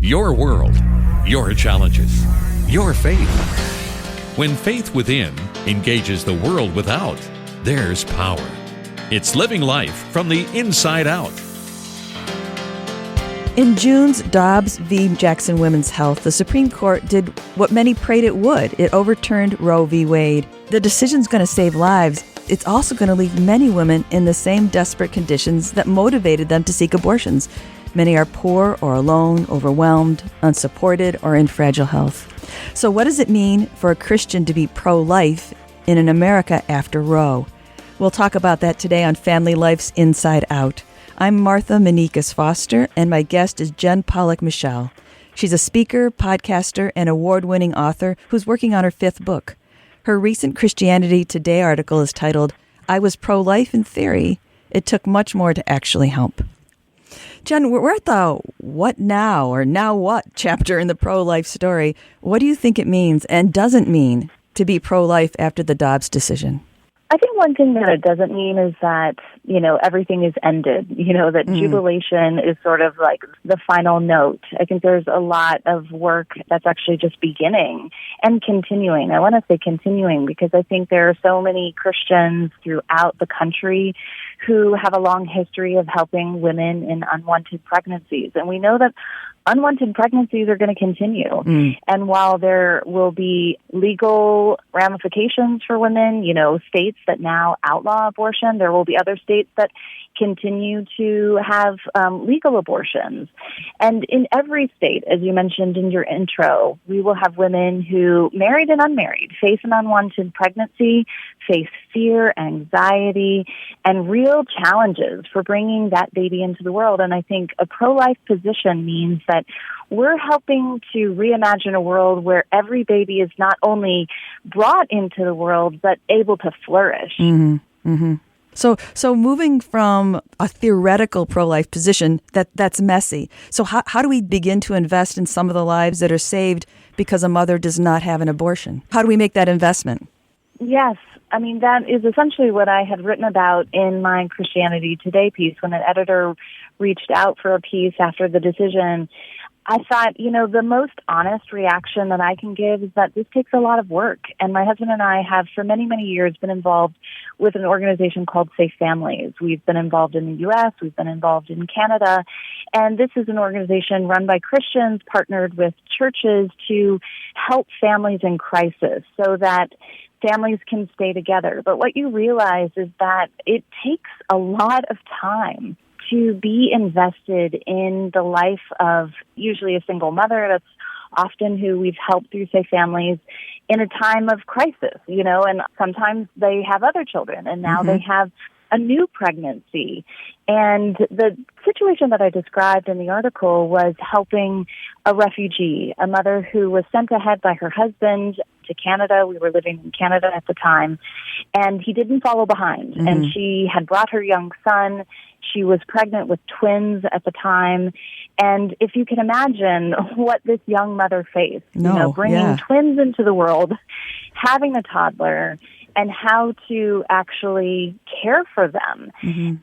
Your world, your challenges, your faith. When faith within engages the world without, there's power. It's living life from the inside out. In June's Dobbs v. Jackson Women's Health, the Supreme Court did what many prayed it would. It overturned Roe v. Wade. The decision's going to save lives. It's also going to leave many women in the same desperate conditions that motivated them to seek abortions. Many are poor or alone, overwhelmed, unsupported, or in fragile health. So what does it mean for a Christian to be pro-life in an America after Roe? We'll talk about that today on Family Life's Inside Out. I'm Martha Manikas Foster, and my guest is Jen Pollock-Michel. She's a speaker, podcaster, and award-winning author who's working on her 5th book. Her recent Christianity Today article is titled, "I Was Pro-Life in Theory. It Took Much More to Actually Help." Jen, we're at the what now or now what chapter in the pro-life story. What do you think it means and doesn't mean to be pro-life after the Dobbs decision? I think one thing that it doesn't mean is that, everything is ended, that jubilation is sort of like the final note. I think there's a lot of work that's actually just beginning and continuing. I want to say continuing because I think there are so many Christians throughout the country who have a long history of helping women in unwanted pregnancies. And we know that unwanted pregnancies are going to continue. And while there will be legal ramifications for women, states that now outlaw abortion, there will be other states that continue to have legal abortions. And in every state, as you mentioned in your intro, we will have women who, married and unmarried, face an unwanted pregnancy, face fear, anxiety, and real challenges for bringing that baby into the world. And I think a pro-life position means that we're helping to reimagine a world where every baby is not only brought into the world, but able to flourish. So moving from a theoretical pro-life position, that's messy. So how do we begin to invest in some of the lives that are saved because a mother does not have an abortion? How do we make that investment? Yes. I mean, that is essentially what I had written about in my Christianity Today piece when an editor reached out for a piece after the decision. I thought, the most honest reaction that I can give is that this takes a lot of work. And my husband and I have for many, many years been involved with an organization called Safe Families. We've been involved in the U.S., we've been involved in Canada, and this is an organization run by Christians, partnered with churches to help families in crisis so that families can stay together. But what you realize is that it takes a lot of time to be invested in the life of usually a single mother. That's often who we've helped through Safe Families in a time of crisis, and sometimes they have other children and now they have a new pregnancy. And the situation that I described in the article was helping a refugee, a mother who was sent ahead by her husband to Canada. We were living in Canada at the time, and he didn't follow behind. And she had brought her young son. She was pregnant with twins at the time. And if you can imagine what this young mother faced, bringing twins into the world, having a toddler, and how to actually care for them.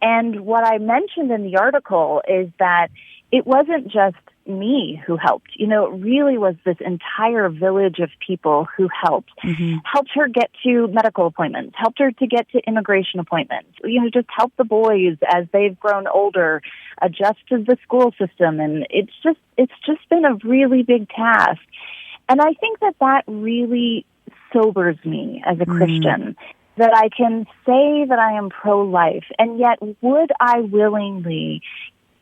And what I mentioned in the article is that it wasn't just me who helped. It really was this entire village of people who helped. Helped her get to medical appointments, helped her to get to immigration appointments, just help the boys as they've grown older, adjust to the school system. And it's just been a really big task. And I think that really sobers me as a Christian, that I can say that I am pro-life, and yet would I willingly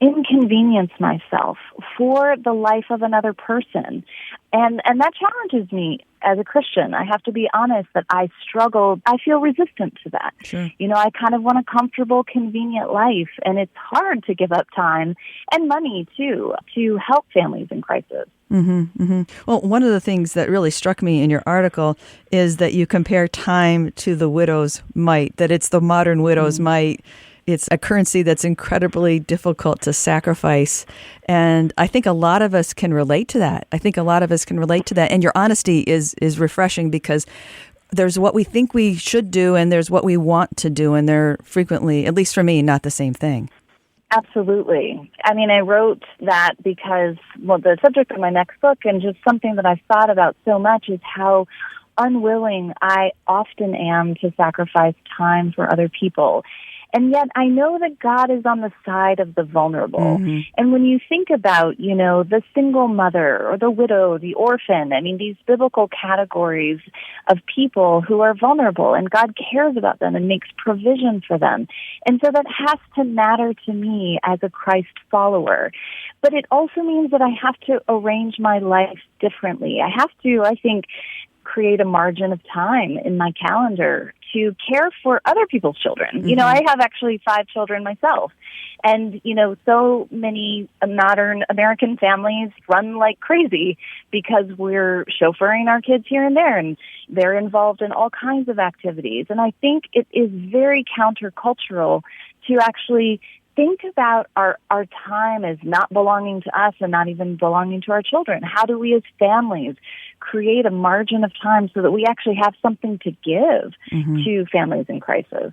inconvenience myself for the life of another person? And that challenges me as a Christian. I have to be honest that I struggle. I feel resistant to that. Sure. I kind of want a comfortable, convenient life, and it's hard to give up time and money, too, to help families in crisis. Well, one of the things that really struck me in your article is that you compare time to the widow's mite, that it's the modern widow's mite. It's a currency that's incredibly difficult to sacrifice. And I think a lot of us can relate to that. And your honesty is refreshing because there's what we think we should do and there's what we want to do. And they're frequently, at least for me, not the same thing. Absolutely. I mean, I wrote that because, well, the subject of my next book and just something that I've thought about so much is how unwilling I often am to sacrifice time for other people. And yet I know that God is on the side of the vulnerable. Mm-hmm. And when you think about, the single mother or the widow, the orphan, I mean, these biblical categories of people who are vulnerable, and God cares about them and makes provision for them. And so that has to matter to me as a Christ follower. But it also means that I have to arrange my life differently. I have to, I think, create a margin of time in my calendar to care for other people's children. Mm-hmm. I have actually 5 children myself. And, so many modern American families run like crazy because we're chauffeuring our kids here and there, and they're involved in all kinds of activities. And I think it is very countercultural to actually think about our time as not belonging to us and not even belonging to our children. How do we as families create a margin of time so that we actually have something to give to families in crisis?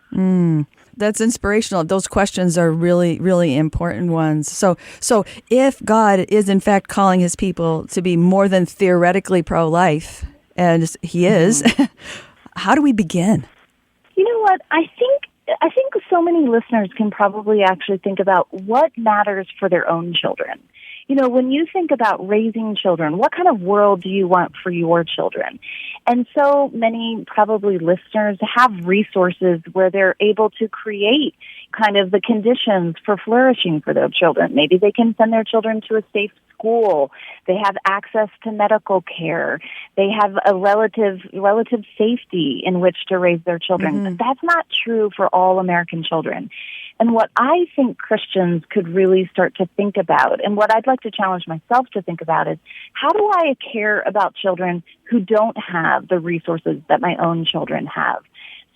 That's inspirational. Those questions are really, really important ones. So if God is in fact calling his people to be more than theoretically pro-life, and he is, how do we begin? You know what? I think so many listeners can probably actually think about what matters for their own children. When you think about raising children, what kind of world do you want for your children? And so many probably listeners have resources where they're able to create kind of the conditions for flourishing for their children. Maybe they can send their children to a safe school. They have access to medical care. They have a relative safety in which to raise their children. But that's not true for all American children. And what I think Christians could really start to think about, and what I'd like to challenge myself to think about, is how do I care about children who don't have the resources that my own children have,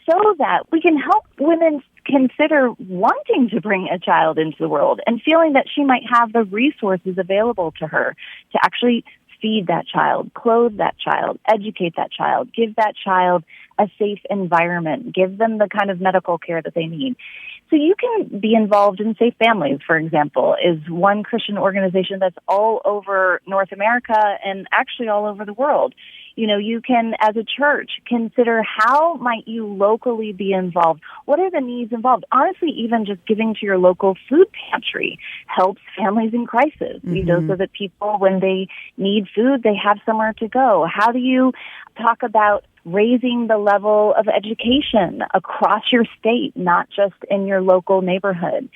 so that we can help women consider wanting to bring a child into the world and feeling that she might have the resources available to her to actually feed that child, clothe that child, educate that child, give that child a safe environment, give them the kind of medical care that they need. So you can be involved in Safe Families, for example, is one Christian organization that's all over North America and actually all over the world. You can, as a church, consider how might you locally be involved? What are the needs involved? Honestly, even just giving to your local food pantry helps families in crisis, so that people, when they need food, they have somewhere to go. How do you talk about raising the level of education across your state, not just in your local neighborhood?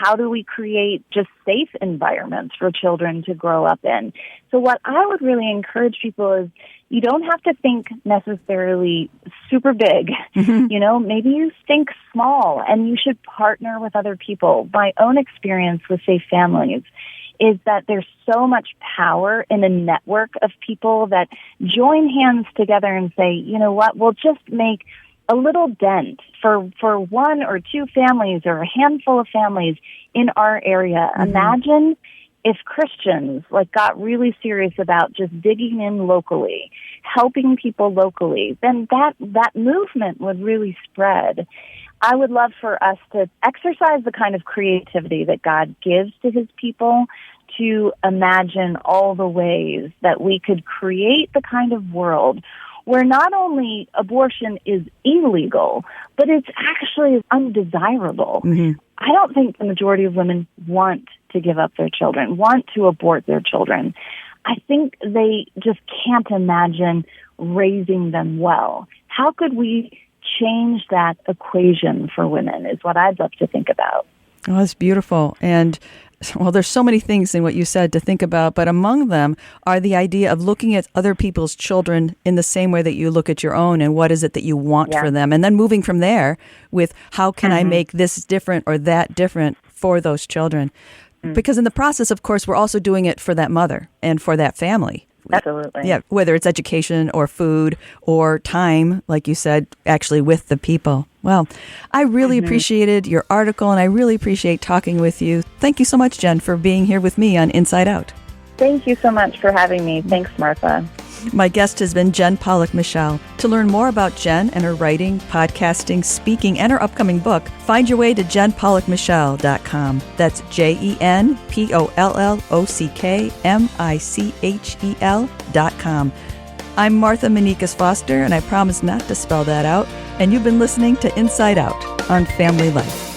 How do we create just safe environments for children to grow up in? So what I would really encourage people is you don't have to think necessarily super big. Maybe you think small, and you should partner with other people. My own experience with Safe Families is that there's so much power in a network of people that join hands together and say, you know what, we'll just make a little dent for 1 or 2 families or a handful of families in our area. Imagine if Christians got really serious about just digging in locally, helping people locally, then that movement would really spread. I would love for us to exercise the kind of creativity that God gives to his people to imagine all the ways that we could create the kind of world where not only abortion is illegal, but it's actually undesirable. I don't think the majority of women want to give up their children, want to abort their children. I think they just can't imagine raising them well. How could we change that equation for women is what I'd love to think about. Oh, that's beautiful. And well, there's so many things in what you said to think about, but among them are the idea of looking at other people's children in the same way that you look at your own, and what is it that you want for them, and then moving from there with how can I make this different or that different for those children. Because in the process, of course, we're also doing it for that mother and for that family. Absolutely. Yeah, whether it's education or food or time, like you said, actually with the people. Well, I really appreciated your article, and I really appreciate talking with you. Thank you so much, Jen, for being here with me on Inside Out. Thank you so much for having me. Thanks, Martha. My guest has been Jen Pollock Michelle. To learn more about Jen and her writing, podcasting, speaking, and her upcoming book, find your way to jenpollockmichelle.com. That's JenPollockMichel.com. I'm Martha Manikas Foster, and I promise not to spell that out. And you've been listening to Inside Out on Family Life.